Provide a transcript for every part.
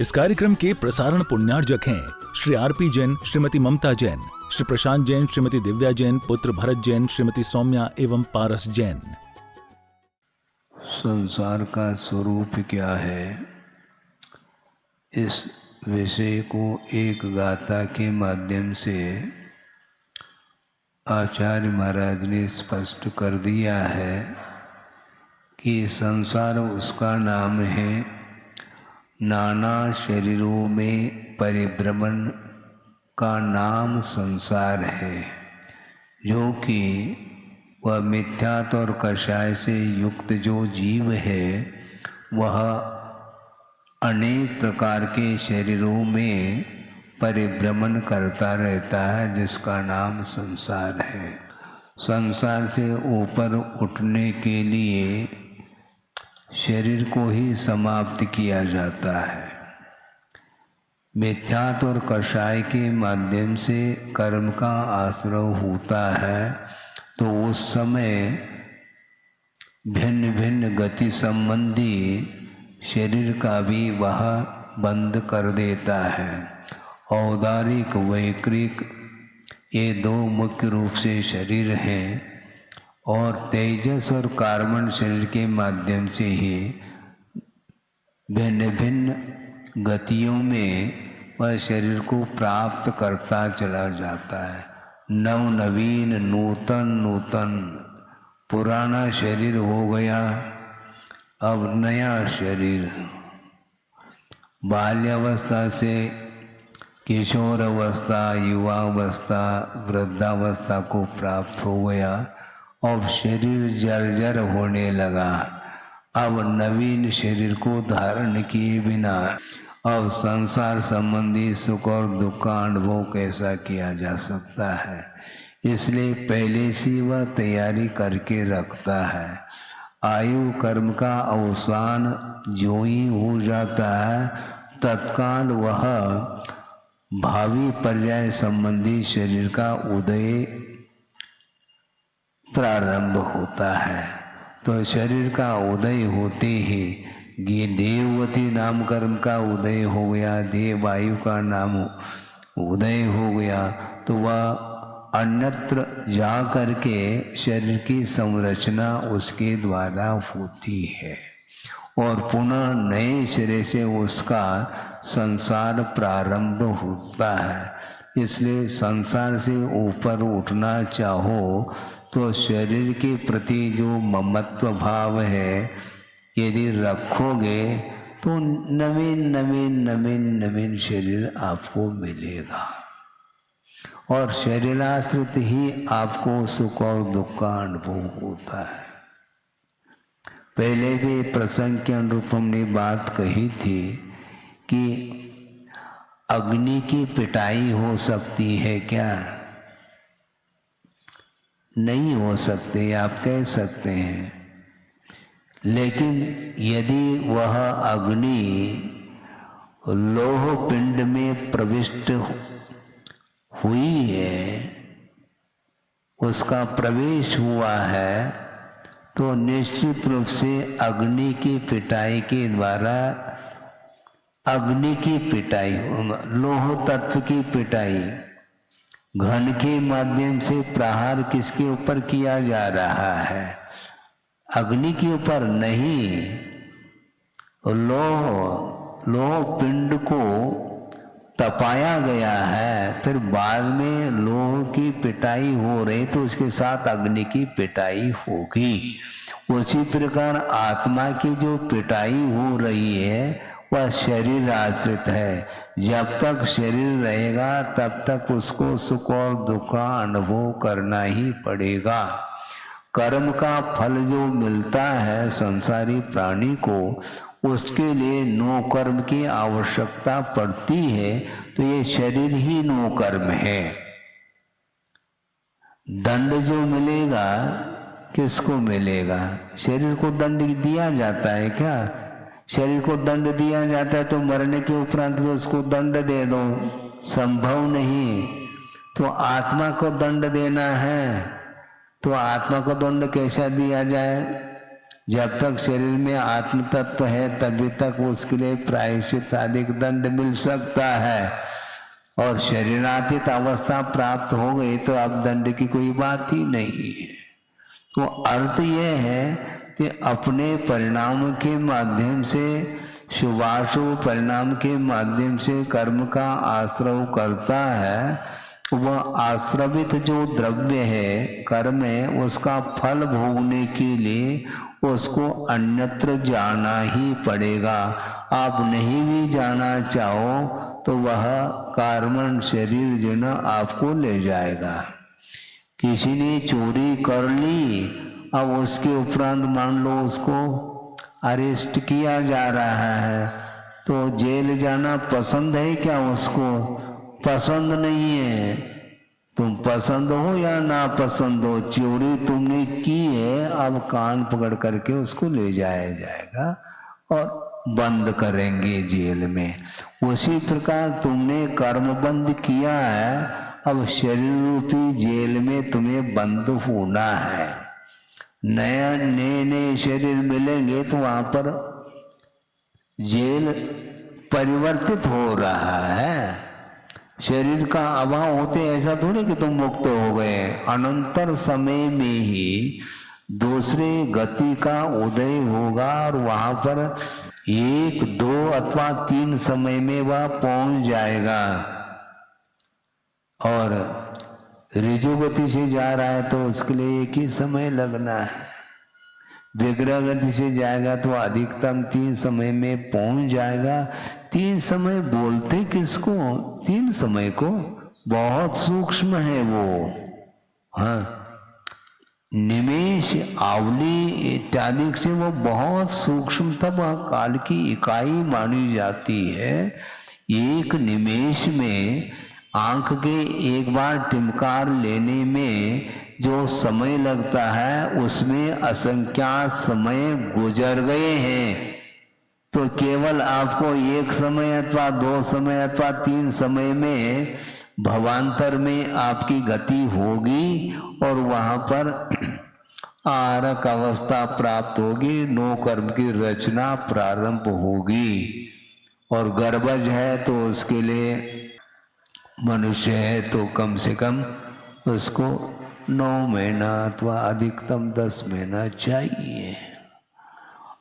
इस कार्यक्रम के प्रसारण पुण्यार्जक हैं श्री आरपी जैन, श्रीमती ममता जैन, श्री प्रशांत जैन, श्रीमती दिव्या जैन, पुत्र भरत जैन, श्रीमती सौम्या एवं पारस जैन। संसार का स्वरूप क्या है, इस विषय को एक गाथा के माध्यम से आचार्य महाराज ने स्पष्ट कर दिया है कि संसार उसका नाम है, नाना शरीरों में परिभ्रमण का नाम संसार है, जो कि वह मिथ्यात्व और कषाय से युक्त जो जीव है वह अनेक प्रकार के शरीरों में परिभ्रमण करता रहता है, जिसका नाम संसार है। संसार से ऊपर उठने के लिए शरीर को ही समाप्त किया जाता है। मिथ्यात्व और कषाय के माध्यम से कर्म का आश्रय होता है, तो उस समय भिन्न भिन्न गति संबंधी शरीर का भी वह बंद कर देता है। औदारिक वैक्रिक ये दो मुख्य रूप से शरीर हैं, और तेजस और कार्बन शरीर के माध्यम से ही भिन्न भिन्न गतियों में वह शरीर को प्राप्त करता चला जाता है। नव नवीन नूतन नूतन पुराना शरीर हो गया, अब नया शरीर बाल्यावस्था से किशोर अवस्था, युवावस्था, वृद्धावस्था को प्राप्त हो गया। अब शरीर जर्जर होने लगा, अब नवीन शरीर को धारण किए बिना अब संसार संबंधी सुख और दुख का अनुभव कैसा किया जा सकता है। इसलिए पहले से वह तैयारी करके रखता है। आयु कर्म का अवसान जो ही हो जाता है, तत्काल वह भावी पर्याय संबंधी शरीर का उदय प्रारंभ होता है। तो शरीर का उदय होते ही देववती नाम कर्म का उदय हो गया, देवायु का नाम उदय हो गया, तो वह अन्यत्र जा करके शरीर की संरचना उसके द्वारा होती है, और पुनः नए शरीर से उसका संसार प्रारंभ होता है। इसलिए संसार से ऊपर उठना चाहो तो शरीर के प्रति जो ममत्व भाव है यदि रखोगे तो नवीन नवीन नवीन नवीन शरीर आपको मिलेगा, और शरीराश्रित ही आपको सुख और दुख का अनुभव होता है। पहले भी प्रसंग के अनुरूप हमने बात कही थी कि अग्नि की पिटाई हो सकती है क्या? नहीं हो सकती, आप कह सकते हैं, लेकिन यदि वह अग्नि लोह पिंड में प्रविष्ट हुई है, उसका प्रवेश हुआ है, तो निश्चित रूप से अग्नि की पिटाई के द्वारा अग्नि की पिटाई, लोह तत्व की पिटाई, घन के माध्यम से प्रहार किसके ऊपर किया जा रहा है? अग्नि के ऊपर नहीं, लोह पिंड को तपाया गया है, फिर बाद में लोह की पिटाई हो रही तो उसके साथ अग्नि की पिटाई होगी। उसी प्रकार आत्मा की जो पिटाई हो रही है वह शरीर आश्रित है। जब तक शरीर रहेगा तब तक उसको सुख और दुख का अनुभव करना ही पड़ेगा। कर्म का फल जो मिलता है संसारी प्राणी को, उसके लिए नो कर्म की आवश्यकता पड़ती है, तो ये शरीर ही नो कर्म है। दंड जो मिलेगा किसको मिलेगा? शरीर को दंड दिया जाता है क्या? शरीर को दंड दिया जाता है तो मरने के उपरांत भी उसको दंड दे दो, संभव नहीं। तो आत्मा को दंड देना है, तो आत्मा को दंड कैसा दिया जाए? जब तक शरीर में आत्म तत्व है तभी तक उसके लिए प्रायश्चित अधिक दंड मिल सकता है, और शरीरातीत अवस्था प्राप्त हो गई तो अब दंड की कोई बात ही नहीं है। तो अर्थ यह है कि अपने परिणाम के माध्यम से, शुभाशुभ परिणाम के माध्यम से कर्म का आश्रव करता है, वह आश्रवित जो द्रव्य है कर्म है, उसका फल भोगने के लिए उसको अन्यत्र जाना ही पड़ेगा। आप नहीं भी जाना चाहो तो वह कार्बन शरीर जो न आपको ले जाएगा। किसी ने चोरी कर ली, अब उसके उपरांत मान लो उसको अरेस्ट किया जा रहा है, तो जेल जाना पसंद है क्या? उसको पसंद नहीं है। तुम पसंद हो या ना पसंद हो, चोरी तुमने की है, अब कान पकड़ करके उसको ले जाया जाएगा और बंद करेंगे जेल में। उसी प्रकार तुमने कर्म बंद किया है, अब शरीर रूपी जेल में तुम्हें बंद होना है। नए शरीर मिलेंगे तो वहां पर जेल परिवर्तित हो रहा है। शरीर का अभाव होते ऐसा थोड़ी कि तुम मुक्त हो गए, अनंतर समय में ही दूसरे गति का उदय होगा और वहां पर 1, 2 अथवा 3 समय में वह पहुंच जाएगा। और ऋजु गति से जा रहा है तो उसके लिए एक ही समय लगना है। विग्रह गति से जाएगा तो अधिकतम 3 समय में पहुंच जाएगा। 3 समय बोलते किसको? 3 समय को बहुत सूक्ष्म है वो। हाँ, निमेष, आवली इत्यादि से वो बहुत सूक्ष्मतम काल की इकाई मानी जाती है। एक निमेष में आंख के एक बार टिमकार लेने में जो समय लगता है उसमें असंख्यात समय गुजर गए हैं। तो केवल आपको 1 समय अथवा 2 समय अथवा 3 समय में भवांतर में आपकी गति होगी और वहां पर आरक अवस्था प्राप्त होगी, नो कर्म की रचना प्रारंभ होगी। और गर्भज है तो उसके लिए, मनुष्य है तो कम से कम उसको 9 महीना अथवा अधिकतम 10 महीना चाहिए।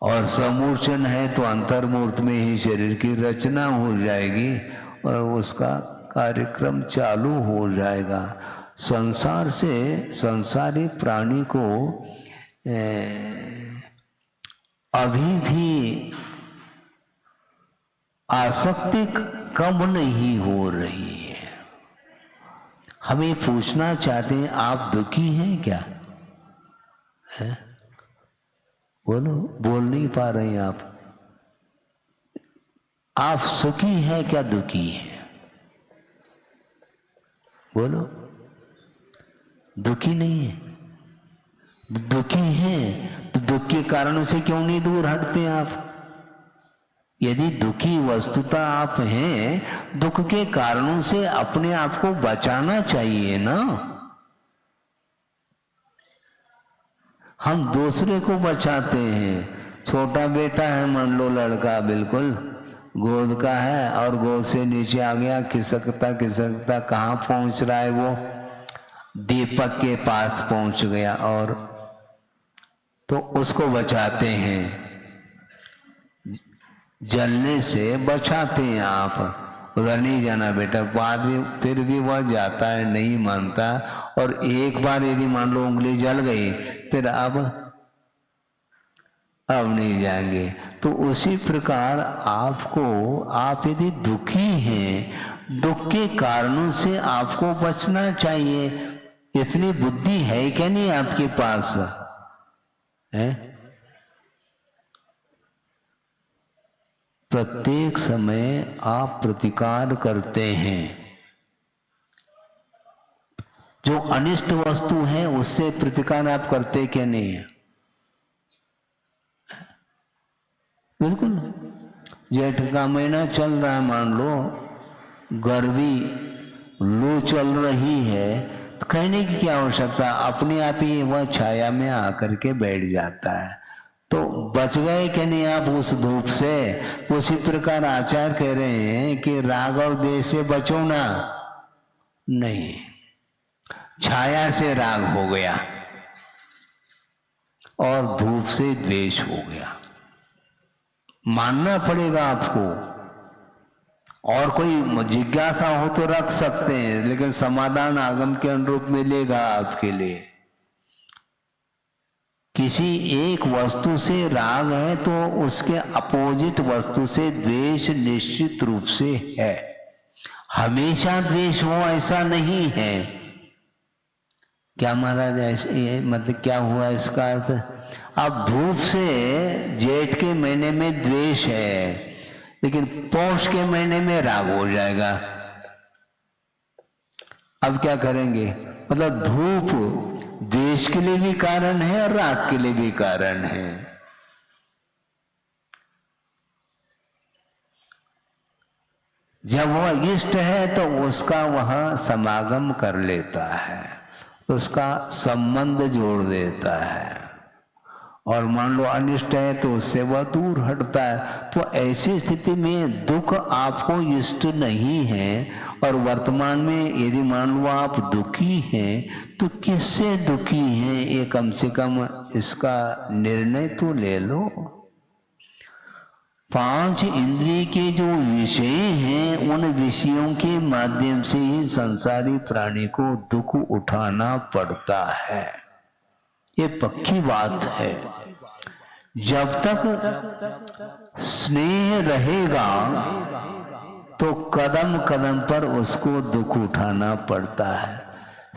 और समूर्छन है तो अंतर्मूर्त में ही शरीर की रचना हो जाएगी और उसका कार्यक्रम चालू हो जाएगा। संसार से संसारी प्राणी को अभी भी आसक्ति कम नहीं हो रही है। हमें पूछना चाहते हैं, आप दुखी हैं क्या? है? बोलो, बोल नहीं पा रहे हैं आप। आप सुखी हैं क्या दुखी हैं? बोलो, दुखी नहीं है। दुखी हैं तो दुख के कारणों से क्यों नहीं दूर हटते आप? यदि दुखी वस्तुतः आप हैं, दुख के कारणों से अपने आप को बचाना चाहिए ना। हम दूसरे को बचाते हैं। छोटा बेटा है, मान लो लड़का, बिल्कुल गोद का है और गोद से नीचे आ गया, खिसकता खिसकता कहाँ पहुंच रहा है वो? दीपक के पास पहुंच गया, और तो उसको बचाते हैं, जलने से बचाते हैं आप। उधर नहीं जाना बेटा, बाद में फिर भी वह जाता है, नहीं मानता। और एक बार यदि मान लो उंगली जल गई, फिर अब नहीं जाएंगे। तो उसी प्रकार आपको, आप यदि दुखी हैं, दुख के कारणों से आपको बचना चाहिए। इतनी बुद्धि है क्या नहीं आपके पास? है? प्रत्येक समय आप प्रतिकार करते हैं। जो अनिष्ट वस्तु है उससे प्रतिकार आप करते क्या नहीं है? बिल्कुल। जेठ का महीना चल रहा है, मान लो गर्मी लू चल रही है, तो कहने की क्या आवश्यकता, अपने आप ही वह छाया में आकर के बैठ जाता है। तो बच गए कि नहीं आप उस धूप से? उसी प्रकार आचार्य कह रहे हैं कि राग और द्वेष से बचो ना, नहीं, छाया से राग हो गया और धूप से द्वेष हो गया, मानना पड़ेगा आपको। और कोई जिज्ञासा हो तो रख सकते हैं, लेकिन समाधान आगम के अनुरूप मिलेगा आपके लिए। किसी एक वस्तु से राग है तो उसके अपोजिट वस्तु से द्वेष निश्चित रूप से है। हमेशा द्वेष हो ऐसा नहीं है। क्या महाराज ऐसे मतलब क्या हुआ इसका अर्थ? अब धूप से जेठ के महीने में द्वेष है, लेकिन पौष के महीने में राग हो जाएगा। अब क्या करेंगे? मतलब धूप द्वेष के लिए भी कारण है और राग के लिए भी कारण है। जब वह इष्ट है तो उसका वह समागम कर लेता है, उसका संबंध जोड़ देता है, और मान लो अनिष्ट है तो उससे वह दूर हटता है। तो ऐसी स्थिति में दुख आपको इष्ट नहीं है, और वर्तमान में यदि मान लो आप दुखी हैं तो किससे दुखी हैं, ये कम से कम इसका निर्णय तो ले लो। 5 इंद्रिय के जो विषय हैं उन विषयों के माध्यम से ही संसारी प्राणी को दुख उठाना पड़ता है, ये पक्की बात है। जब तक स्नेह रहेगा तो कदम कदम पर उसको दुख उठाना पड़ता है।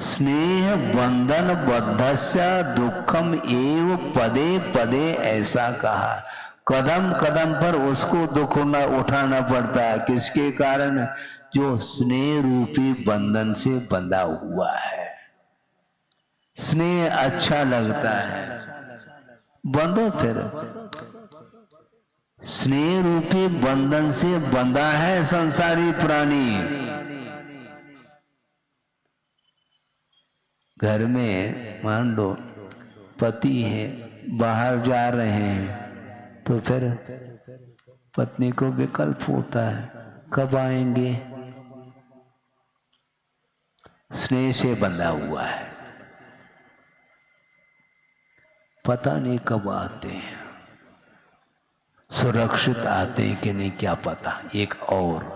स्नेह बंधन बद्धस्य दुखम एव पदे पदे, ऐसा कहा। कदम कदम पर उसको दुख उठाना पड़ता है। किसके कारण? जो स्नेह रूपी बंधन से बंधा हुआ है। स्नेह अच्छा लगता है, बंधो फिर। स्नेह रूपी बंधन से बंधा है संसारी प्राणी। घर में मान लो पति है, बाहर जा रहे हैं, तो फिर पत्नी को विकल्प होता है, कब आएंगे? स्नेह से बंधा हुआ है, पता नहीं कब आते हैं, सुरक्षित आते हैं कि नहीं क्या पता। एक और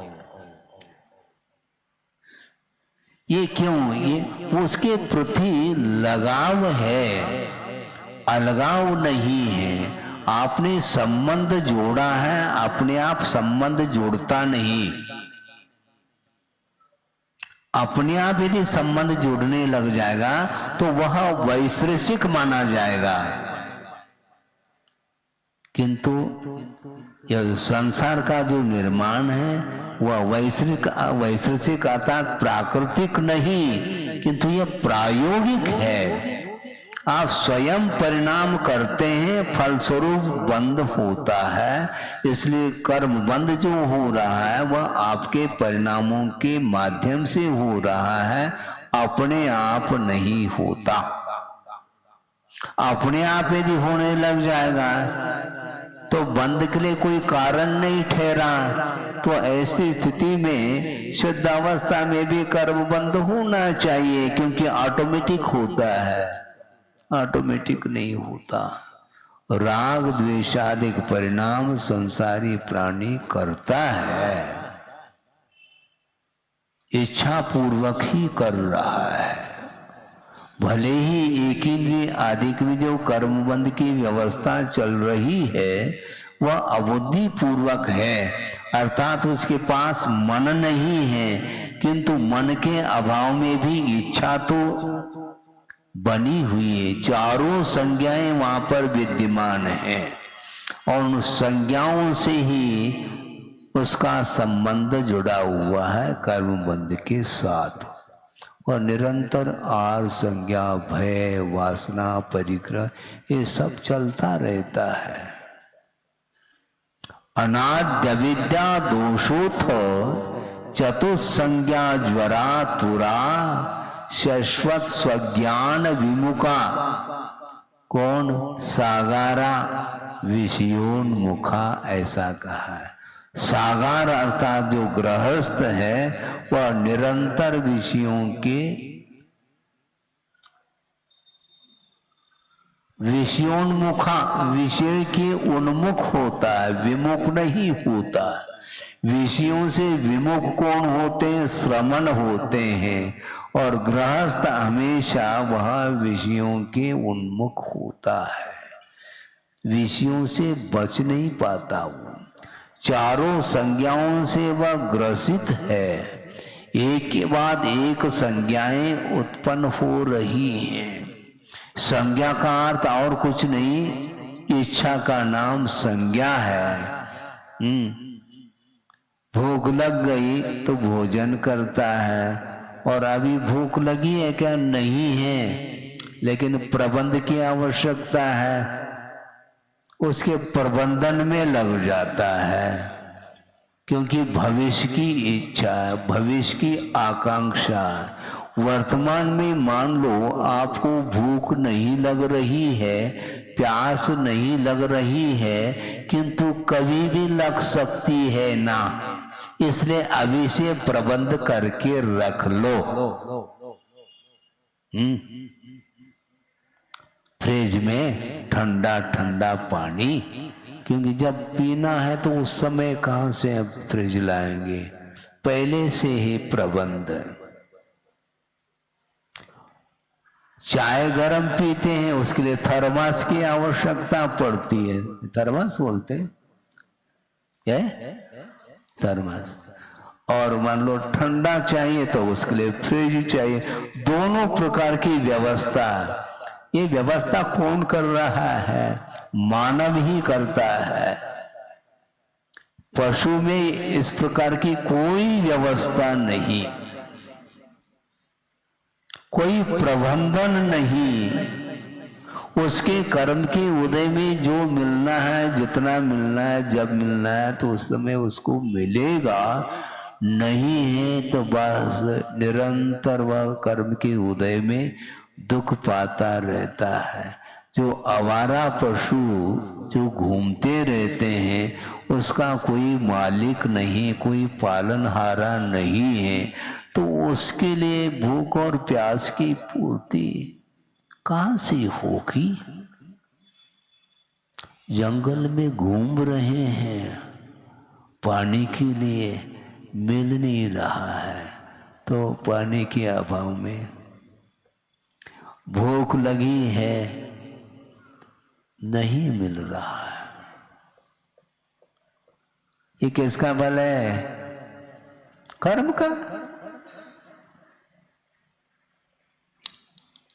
ये क्यों? ये उसके प्रति लगाव है, अलगाव नहीं है। आपने संबंध जोड़ा है, अपने आप संबंध जोड़ता नहीं। अपने आप यदि संबंध जुड़ने लग जाएगा तो वह वैश्रेषिक माना जाएगा। किंतु यह संसार का जो निर्माण है वह वैश्रेषिक अर्थात प्राकृतिक नहीं, किंतु यह प्रायोगिक है। आप स्वयं परिणाम करते हैं, फलस्वरूप बंध होता है। इसलिए कर्म बंध जो हो रहा है वह आपके परिणामों के माध्यम से हो रहा है, अपने आप नहीं होता। अपने आप यदि होने लग जाएगा तो बंध के लिए कोई कारण नहीं ठहरा। तो ऐसी स्थिति में शुद्ध अवस्था में भी कर्म बंध होना चाहिए, क्योंकि ऑटोमेटिक होता है, ऑटोमेटिक नहीं होता। राग द्वेषादिक परिणाम संसारी प्राणी करता है, इच्छा पूर्वक ही कर रहा है। भले ही एक इंद्रिय आदि में जो कर्मबंध की व्यवस्था चल रही है वह अबुद्धि पूर्वक है, अर्थात उसके पास मन नहीं है, किंतु मन के अभाव में भी इच्छा तो बनी हुई है। चारों संज्ञाएं वहां पर विद्यमान है, और उन संज्ञाओं से ही उसका संबंध जुड़ा हुआ है कर्मबंध के साथ। और निरंतर आर संज्ञा भय वासना परिग्रह ये सब चलता रहता है। अनाद्य विद्या दोषोथ चतुसंज्ञा ज्वरा तुरा शाश्वत स्वज्ञान विमुखा। कौन? सागारा विषयोन्मुखा ऐसा कहा है। सागार अर्थात जो गृहस्थ है वह निरंतर विषयों के विषयोन्मुखा विषय के उन्मुख होता है, विमुख नहीं होता। विषयों से विमुख कौन होते हैं? श्रमण होते हैं। और गृहस्थ हमेशा वह विषयों के उन्मुख होता है, विषयों से बच नहीं पाता। वो चारों संज्ञाओं से वह ग्रसित है। एक के बाद एक संज्ञाएं उत्पन्न हो रही हैं। संज्ञा का अर्थ और कुछ नहीं, इच्छा का नाम संज्ञा है। भूख लग गई तो भोजन करता है, और अभी भूख लगी है क्या? नहीं है, लेकिन प्रबंध की आवश्यकता है, उसके प्रबंधन में लग जाता है, क्योंकि भविष्य की इच्छा है, भविष्य की आकांक्षा। वर्तमान में मान लो आपको भूख नहीं लग रही है, प्यास नहीं लग रही है, किंतु कभी भी लग सकती है ना, इसलिए अभी से प्रबंध करके रख लो। फ्रिज में ठंडा ठंडा पानी, क्योंकि जब पीना है तो उस समय कहां से फ्रिज लाएंगे? पहले से ही प्रबंध। चाय गरम पीते हैं, उसके लिए थर्मस की आवश्यकता पड़ती है। थर्मस बोलते हैं क्या? थर्मस। और मान लो ठंडा चाहिए तो उसके लिए फ्रिज चाहिए। दोनों प्रकार की व्यवस्था, ये व्यवस्था कौन कर रहा है? मानव ही करता है। पशु में इस प्रकार की कोई व्यवस्था नहीं, कोई प्रबंधन नहीं। उसके कर्म के उदय में जो मिलना है, जितना मिलना है, जब मिलना है तो उस समय उसको मिलेगा। नहीं है तो बस निरंतर वह कर्म के उदय में दुख पाता रहता है। जो आवारा पशु जो घूमते रहते हैं, उसका कोई मालिक नहीं, कोई पालनहारा नहीं है, तो उसके लिए भूख और प्यास की पूर्ति कहां से होगी? जंगल में घूम रहे हैं, पानी के लिए मिल नहीं रहा है, तो पानी के अभाव में भूख लगी है, नहीं मिल रहा है। ये किसका बल है? कर्म का।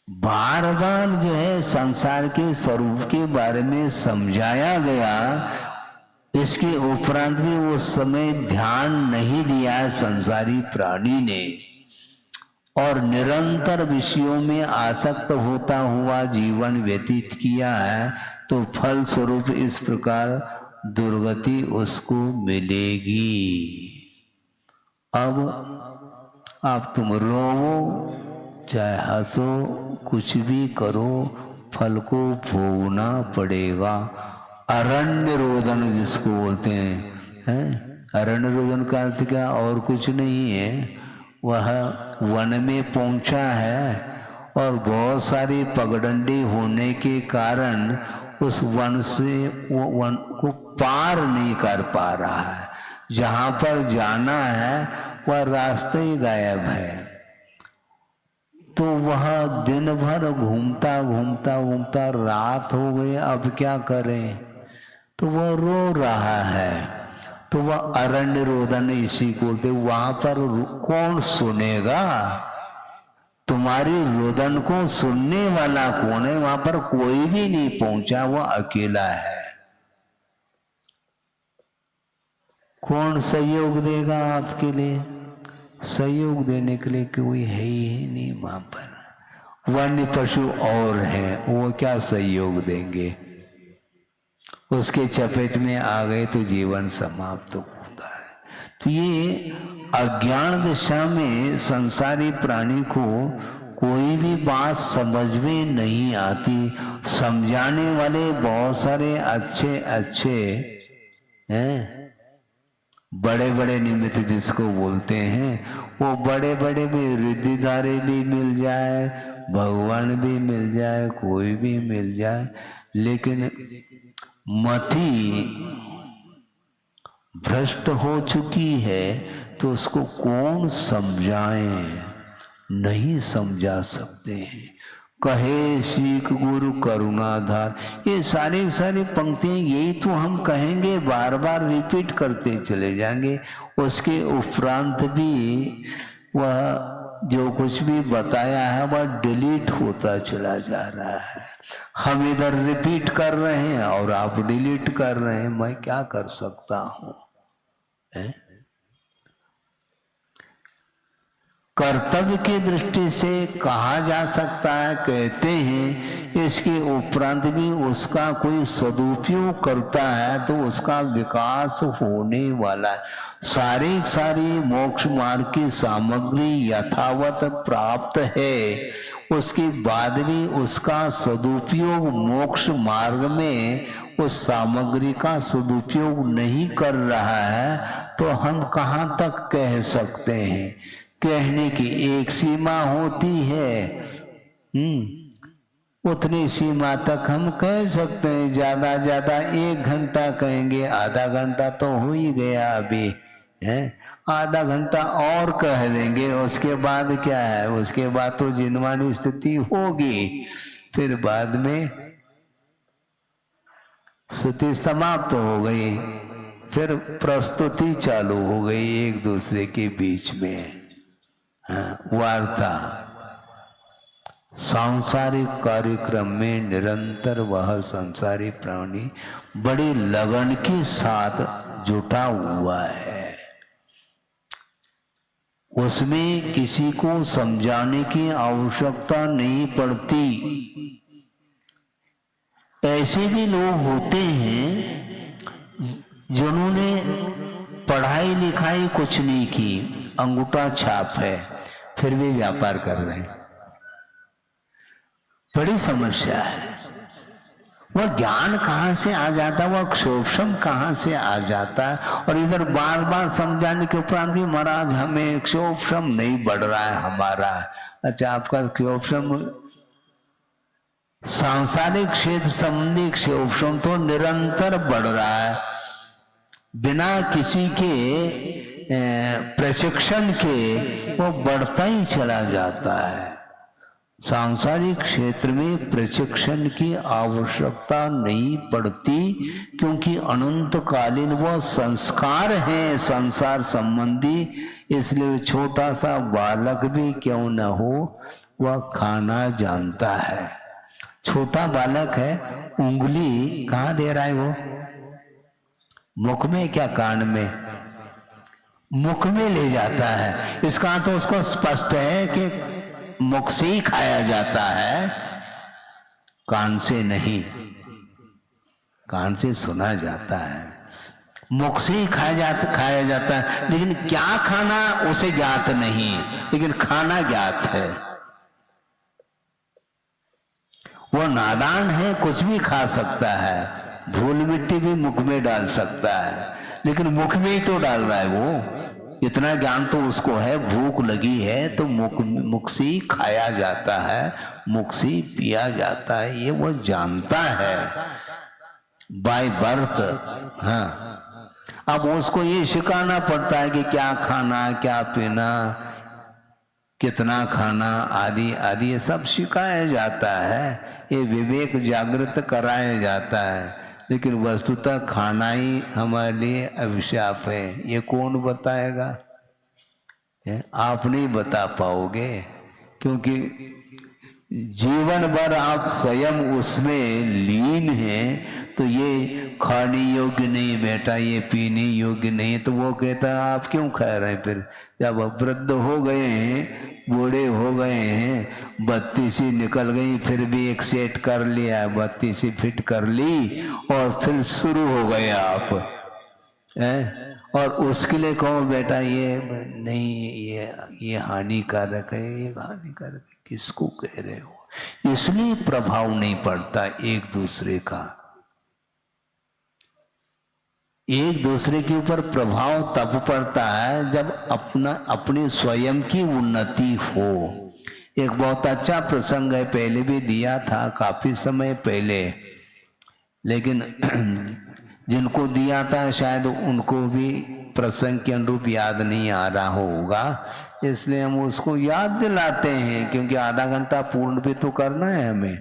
बार बार जो है संसार के स्वरूप के बारे में समझाया गया, इसके उपरांत भी उस समय ध्यान नहीं दिया संसारी प्राणी ने, और निरंतर विषयों में आसक्त होता हुआ जीवन व्यतीत किया है, तो फल स्वरूप इस प्रकार दुर्गति उसको मिलेगी। अब आप तुम रोवो चाहे हंसो, कुछ भी करो, फल को भोगना पड़ेगा। अरण्य रोदन जिसको बोलते हैं, अरण्य रोदन का अर्थ क्या? और कुछ नहीं है। वह वन में पहुंचा है और बहुत सारी पगडंडी होने के कारण उस वन से वो वन को पार नहीं कर पा रहा है। जहां पर जाना है वह रास्ते ही गायब है। तो वह दिन भर घूमता घूमता घूमता रात हो गई, अब क्या करें? तो वह रो रहा है, तो वह अरण्य रोदन इसी को बोलते। वहां पर कौन सुनेगा? तुम्हारी रोदन को सुनने वाला कौन है? वहां पर कोई भी नहीं पहुंचा, वह अकेला है। कौन सहयोग देगा आपके लिए? सहयोग देने के लिए कोई है ही नहीं वहां पर। वन्य पशु और हैं, वो क्या सहयोग देंगे? उसके चपेट में आ गए तो जीवन समाप्त होता है। तो ये अज्ञान दशा में संसारी प्राणी को कोई भी बात समझ में नहीं आती। समझाने वाले बहुत सारे अच्छे अच्छे हैं, बड़े बड़े निमित्त जिसको बोलते हैं, वो बड़े बड़े भी रिद्धिधारी भी मिल जाए, भगवान भी मिल जाए, कोई भी मिल जाए, लेकिन मति भ्रष्ट हो चुकी है तो उसको कौन समझाए, नहीं समझा सकते हैं। कहे सीख गुरु करुणाधार, ये सारी सारी पंक्तियां यही तो हम कहेंगे, बार बार रिपीट करते चले जाएंगे। उसके उपरांत भी वह जो कुछ भी बताया है वह डिलीट होता चला जा रहा है। हम इधर रिपीट कर रहे हैं और आप डिलीट कर रहे हैं, मैं क्या कर सकता हूं? कर्तव्य की दृष्टि से कहा जा सकता है, कहते हैं इसके उपरांत भी उसका कोई सदुपयोग करता है तो उसका विकास होने वाला है। सारी मोक्ष मार्ग की सामग्री यथावत प्राप्त है, उसके बाद भी उसका सदुपयोग मोक्ष मार्ग में उस सामग्री का सदुपयोग नहीं कर रहा है तो हम कहाँ तक कह सकते हैं? कहने की एक सीमा होती है, उतनी सीमा तक हम कह सकते हैं। ज्यादा ज्यादा 1 घंटा कहेंगे, आधा घंटा तो हो ही गया अभी है, आधा घंटा और कह देंगे, उसके बाद क्या है? उसके बाद तो जिनवानी स्थिति होगी, फिर बाद में स्थिति समाप्त हो गई, फिर प्रस्तुति चालू हो गई एक दूसरे के बीच में, वार्ता। सांसारिक कार्यक्रम में निरंतर वह संसारी प्राणी बड़ी लगन के साथ जुटा हुआ है, उसमें किसी को समझाने की आवश्यकता नहीं पड़ती। ऐसे भी लोग होते हैं जिन्होंने पढ़ाई लिखाई कुछ नहीं की, अंगूठा छाप है, फिर भी व्यापार कर रहे हैं। बड़ी समस्या है। वह ज्ञान कहाँ से आ जाता है, वह क्षोभम कहाँ से आ जाता है? और इधर बार बार समझाने के उपरांत महाराज हमें क्षोभम नहीं बढ़ रहा है हमारा। अच्छा, आपका क्षोभम सांसारिक क्षेत्र संबंधी क्षोभम तो निरंतर बढ़ रहा है, बिना किसी के प्रशिक्षण के वो बढ़ता ही चला जाता है। सांसारिक क्षेत्र में प्रशिक्षण की आवश्यकता नहीं पड़ती, क्योंकि अनंतकालीन वह संस्कार हैं संसार संबंधी। इसलिए छोटा सा बालक भी क्यों न हो वह खाना जानता है। छोटा बालक है, उंगली कहाँ दे रहा है वो? मुख में क्या कान में? मुख में ले जाता है। इसका तो उसको स्पष्ट है कि मुख से ही खाया जाता है, कान से नहीं। कान से सुना जाता है, मुख से ही खाया जाता है, लेकिन क्या खाना उसे ज्ञात नहीं, लेकिन खाना ज्ञात है। वो नादान है, कुछ भी खा सकता है, धूल मिट्टी भी मुख में डाल सकता है, लेकिन मुख में ही तो डाल रहा है वो। इतना ज्ञान तो उसको है, भूख लगी है तो मुख से ही खाया जाता है, मुख से ही पिया जाता है, ये वो जानता है बाय बर्थ। हाँ, अब उसको ये सिखाना पड़ता है कि क्या खाना, क्या पीना, कितना खाना आदि आदि, ये सब सिखाया जाता है, ये विवेक जागृत कराया जाता है। लेकिन वस्तुतः खाना ही हमारे लिए अभिशाप है, ये कौन बताएगा? आप नहीं बता पाओगे, क्योंकि जीवन भर आप स्वयं उसमें लीन हैं। तो ये खाने योग्य नहीं बेटा, ये पीने योग्य नहीं, तो वो कहता है आप क्यों खा रहे हैं? फिर जब वृद्ध हो गए हैं, बूढ़े हो गए हैं, 32 निकल गई, फिर भी एक सेट कर लिया, 32 फिट कर ली और फिर शुरू हो गए आप, और उसके लिए कहो बेटा ये नहीं, ये हानिकारक है, ये हानिकारक है, किसको कह रहे हो? इसलिए प्रभाव नहीं पड़ता एक दूसरे का। एक दूसरे के ऊपर प्रभाव तब पड़ता है जब अपनी स्वयं की उन्नति हो। एक बहुत अच्छा प्रसंग है, पहले भी दिया था काफी समय पहले, लेकिन जिनको दिया था शायद उनको भी प्रसंग के अनुरूप याद नहीं आ रहा होगा, इसलिए हम उसको याद दिलाते हैं, क्योंकि आधा घंटा पूर्ण भी तो करना है हमें।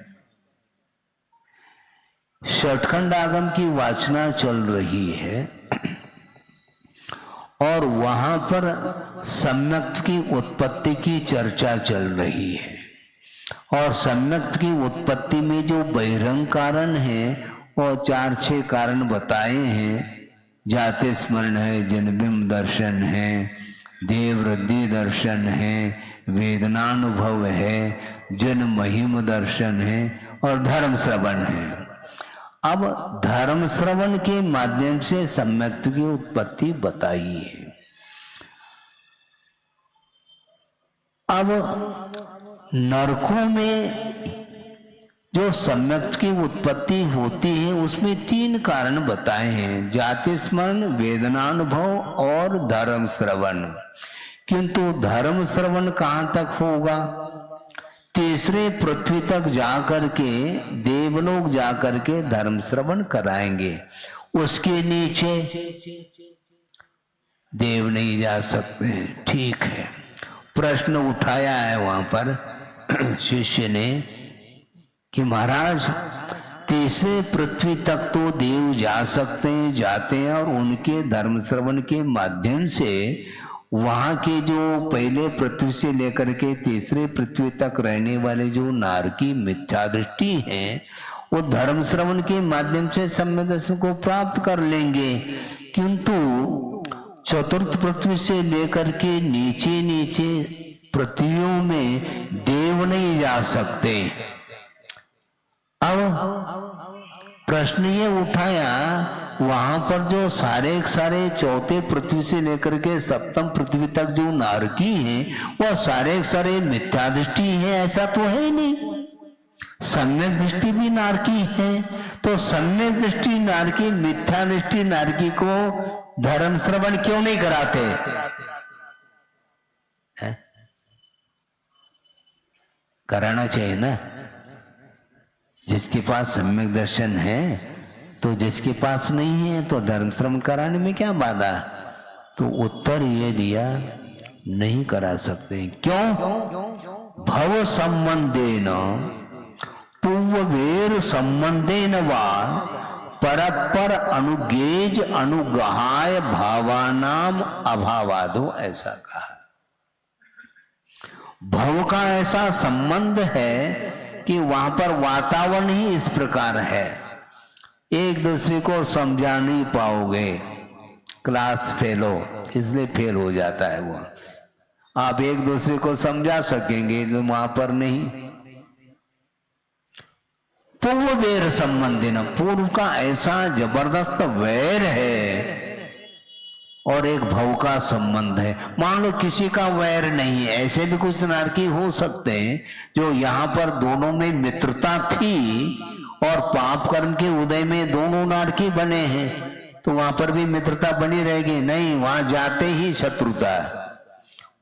षटखंड आगम की वाचना चल रही है और वहां पर सम्यक्त की उत्पत्ति की चर्चा चल रही है। और सम्यक्त की उत्पत्ति में जो बहिरंग कारण है और 4-6 कारण बताए हैं। जाति स्मरण है, जन्मबिंब दर्शन है, देव वृद्धि दर्शन है, वेदनानुभव है, जन महिम दर्शन है और धर्म श्रवण है। अब धर्म श्रवण के माध्यम से सम्यक्त की उत्पत्ति बताई है। अब नरकों में जो सम्यक्त की उत्पत्ति होती है उसमें 3 कारण बताए हैं, जाति स्मरण, वेदनानुभव और धर्म श्रवण। किंतु धर्म श्रवण कहाँ तक होगा? तीसरे पृथ्वी तक जाकर के, देवलोक जाकर के धर्म श्रवण कराएंगे। उसके नीचे देव नहीं जा सकते हैं। ठीक है, प्रश्न उठाया है वहां पर शिष्य ने कि महाराज तीसरे पृथ्वी तक तो देव जा सकते हैं, जाते हैं, और उनके धर्म श्रवण के माध्यम से वहां के जो पहले पृथ्वी से लेकर के तीसरे पृथ्वी तक रहने वाले जो नारकी मिथ्या दृष्टि है वो धर्म श्रवण के माध्यम से सम्यक दर्शन को प्राप्त कर लेंगे। किंतु चतुर्थ पृथ्वी से लेकर के नीचे नीचे पृथ्वियों में देव नहीं जा सकते। अब प्रश्न ये उठाया, वहां पर जो सारे चौथे पृथ्वी से लेकर के सप्तम पृथ्वी तक जो नारकी है वो सारे मिथ्या दृष्टि है, ऐसा तो है ही नहीं। सम्यक दृष्टि भी नारकी है, तो सम्यक दृष्टि नारकी, मिथ्या दृष्टि नारकी को धर्म श्रवण क्यों नहीं कराते? कराना चाहिए ना। जिसके पास सम्यक दर्शन है तो जिसके पास नहीं है तो धर्म श्रवण कराने में क्या बाधा? तो उत्तर ये दिया, नहीं करा सकते। क्यों? भव संबंधेन पूर्ववेर संबंधेन वा परपर अनुगेज अनुगहाय भावानाम अभावादो, ऐसा कहा। भव का ऐसा संबंध है कि वहां पर वातावरण ही इस प्रकार है, एक दूसरे को समझा नहीं पाओगे, क्लास फेल हो, इसलिए फेल हो जाता है वो। आप एक दूसरे को समझा सकेंगे जो वहां पर नहीं। पूर्व वैर संबंधी न, पूर्व का ऐसा जबरदस्त वैर है और एक भव का संबंध है। मान लो किसी का वैर नहीं है, ऐसे भी कुछ नारकी हो सकते हैं जो यहाँ पर दोनों में मित्रता थी और पाप कर्म के उदय में दोनों नारकी बने हैं, तो वहां पर भी मित्रता बनी रहेगी? नहीं, वहां जाते ही शत्रुता,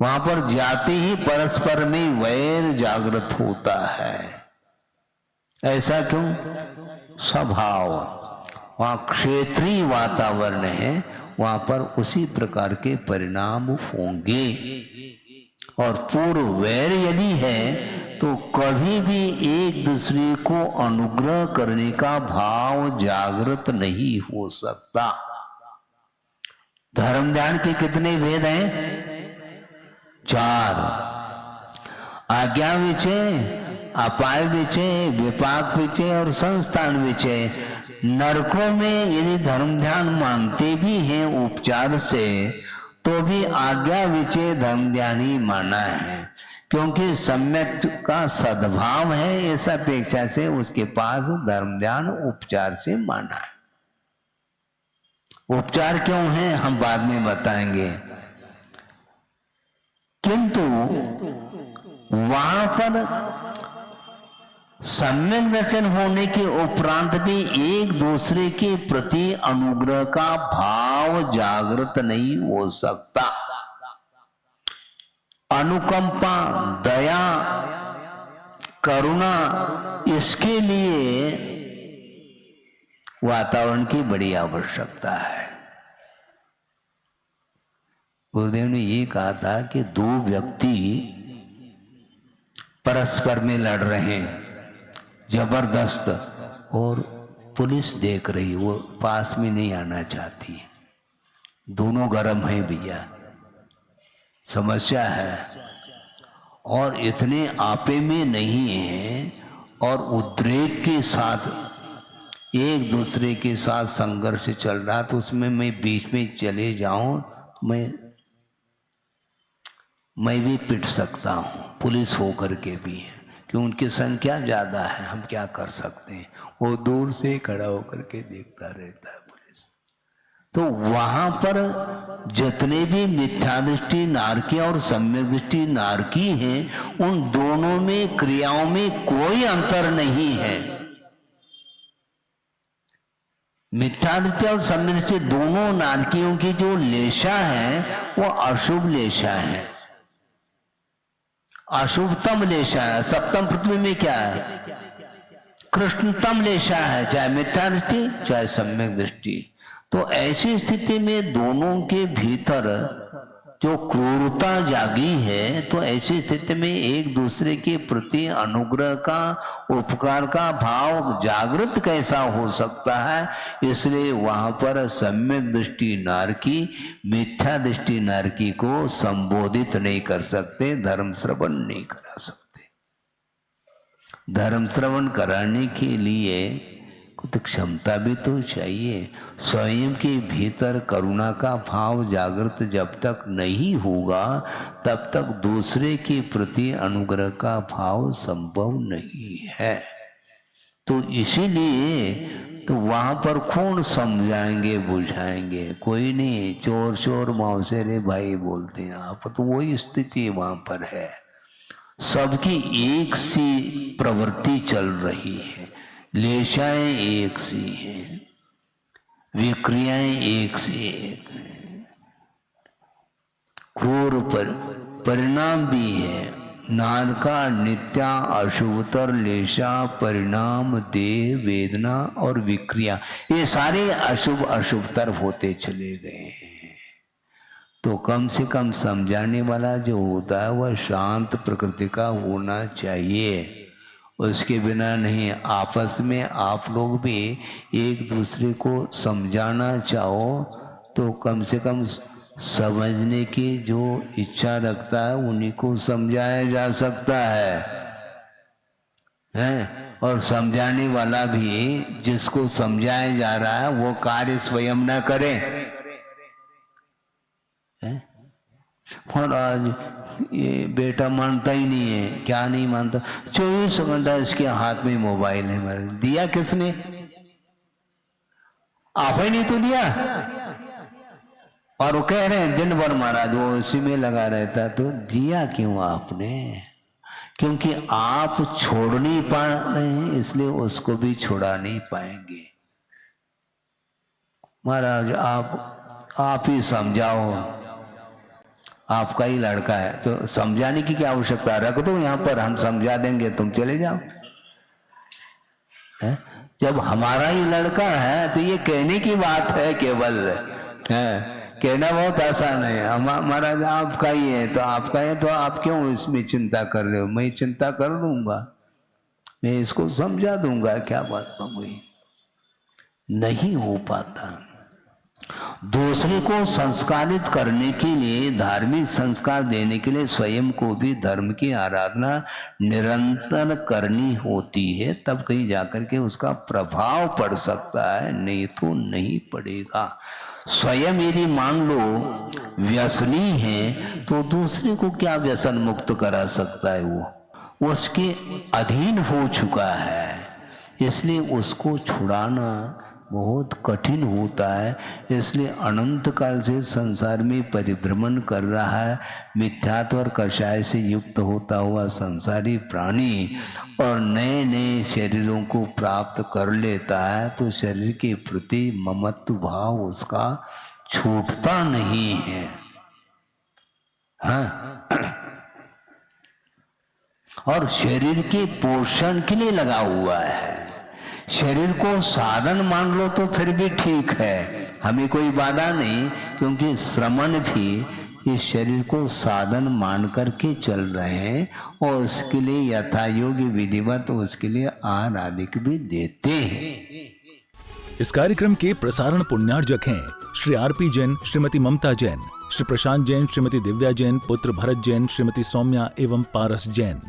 वहां पर जाते ही परस्पर में वैर जागृत होता है। ऐसा क्यों? स्वभाव, वहां क्षेत्रीय वातावरण है, वहां पर उसी प्रकार के परिणाम होंगे। और पूर्व वैर यदि है तो कभी भी एक दूसरे को अनुग्रह करने का भाव जागृत नहीं हो सकता। धर्म ध्यान के कितने भेद हैं? 4। आज्ञा विचय, अपाय विचय, विपाक विचय और संस्थान विचय। नरकों में यदि धर्म ध्यान मानते भी हैं उपचार से, तो भी आज्ञा विचय धर्म ध्यान ही माना है, क्योंकि सम्यक का सद्भाव है, इस अपेक्षा से उसके पास धर्म ध्यान उपचार से माना है। उपचार क्यों हैं हम बाद में बताएंगे, किंतु वहां पर सम्यक दर्शन होने के उपरांत भी एक दूसरे के प्रति अनुग्रह का भाव जागृत नहीं हो सकता। अनुकंपा, दया, करुणा, इसके लिए वातावरण की बड़ी आवश्यकता है। गुरुदेव ने ये कहा था कि दो व्यक्ति परस्पर में लड़ रहे हैं जबरदस्त, और पुलिस देख रही, वो पास में नहीं आना चाहती, दोनों गर्म हैं भैया, समस्या है, और इतने आपे में नहीं है, और उद्रेक के साथ एक दूसरे के साथ संघर्ष चल रहा, तो उसमें मैं बीच में चले जाऊं, मैं भी पिट सकता हूं, पुलिस होकर के भी है, क्यों उनकी संख्या ज्यादा है, हम क्या कर सकते हैं। वो दूर से खड़ा होकर के देखता रहता है पुलिस। तो वहां पर जितने भी मिथ्या दृष्टि नारकी और सम्यक दृष्टि नारकी हैं, उन दोनों में क्रियाओं में कोई अंतर नहीं है। मिथ्या दृष्टि और सम्यक दृष्टि दोनों नारकियों की जो लेशा है वो अशुभ लेशा है, अशुभतम लेशा है। सप्तम पृथ्वी में क्या है, कृष्णतम लेशा है, चाहे मिथ्या दृष्टि चाहे सम्यक दृष्टि। तो ऐसी स्थिति में दोनों के भीतर जो क्रूरता जागी है, तो ऐसी स्थिति में एक दूसरे के प्रति अनुग्रह का, उपकार का भाव जागृत कैसा हो सकता है। इसलिए वहां पर सम्यक दृष्टि नारकी मिथ्या दृष्टि नारकी को संबोधित नहीं कर सकते, धर्म श्रवण नहीं करा सकते। धर्म श्रवण कराने के लिए तो क्षमता भी तो चाहिए। स्वयं के भीतर करुणा का भाव जागृत जब तक नहीं होगा, तब तक दूसरे के प्रति अनुग्रह का भाव संभव नहीं है। तो इसीलिए तो वहां पर कौन समझाएंगे बुझाएंगे, कोई नहीं। चोर चोर मौसेरे भाई बोलते हैं आप, तो वही स्थिति वहां पर है। सबकी एक सी प्रवृत्ति चल रही है, लेशाएं एक सी हैं, विक्रियाएं एक से एक हैं, क्रूर परिणाम भी है। नारका नित्या अशुभतर लेशा परिणाम देह वेदना और विक्रिया, ये सारे अशुभ अशुभतर होते चले गए हैं। तो कम से कम समझाने वाला जो होता है वह शांत प्रकृति का होना चाहिए, उसके बिना नहीं। आपस में आप लोग भी एक दूसरे को समझाना चाहो तो कम से कम समझने की जो इच्छा रखता है उन्हीं को समझाया जा सकता है? और समझाने वाला भी जिसको समझाया जा रहा है वो कार्य स्वयं न करे, है? और आज ये बेटा मानता ही नहीं है, क्या नहीं मानता, 24 घंटा इसके हाथ में मोबाइल है। मेरे दिया किसने? आप ही नहीं तो दिया। और वो कह रहे हैं दिन भर महाराज वो उसी में लगा रहता, तो दिया क्यों आपने? क्योंकि आप छोड़ नहीं पा रहे हैं, इसलिए उसको भी छुड़ा नहीं पाएंगे। महाराज आप ही समझाओ, आपका ही लड़का है, तो समझाने की क्या आवश्यकता, रख दो यहाँ पर, हम समझा देंगे, तुम चले जाओ। है? जब हमारा ही लड़का है तो ये कहने की बात है केवल, है? कहना बहुत आसान है। हमारा आपका ही है तो आपका है, तो आप क्यों इसमें चिंता कर रहे हो? मैं चिंता कर दूंगा, मैं इसको समझा दूंगा, क्या बात हुई? नहीं हो पाता। दूसरे को संस्कारित करने के लिए, धार्मिक संस्कार देने के लिए स्वयं को भी धर्म की आराधना निरंतर करनी होती है, तब कहीं जाकर के उसका प्रभाव पड़ सकता है, नहीं तो नहीं पड़ेगा। स्वयं यदि मान लो व्यसनी है तो दूसरे को क्या व्यसन मुक्त करा सकता है? वो उसके अधीन हो चुका है, इसलिए उसको छुड़ाना बहुत कठिन होता है। इसलिए अनंत काल से संसार में परिभ्रमण कर रहा है मिथ्यात्व और कषाय से युक्त होता हुआ संसारी प्राणी, और नए नए शरीरों को प्राप्त कर लेता है तो शरीर के प्रति ममत्व भाव उसका छूटता नहीं है। हाँ, और शरीर के पोषण के लिए लगा हुआ है। शरीर को साधन मान लो तो फिर भी ठीक है, हमें कोई बाधा नहीं, क्योंकि श्रमण भी इस शरीर को साधन मान करके चल रहे हैं और उसके लिए यथा योग्य विधिवत उसके लिए आहार आदि भी देते हैं। इस कार्यक्रम के प्रसारण पुण्यार्जक हैं श्री आरपी जैन, श्रीमती ममता जैन, श्री प्रशांत जैन, श्रीमती दिव्या जैन, पुत्र भरत जैन, श्रीमती सौम्या एवं पारस जैन।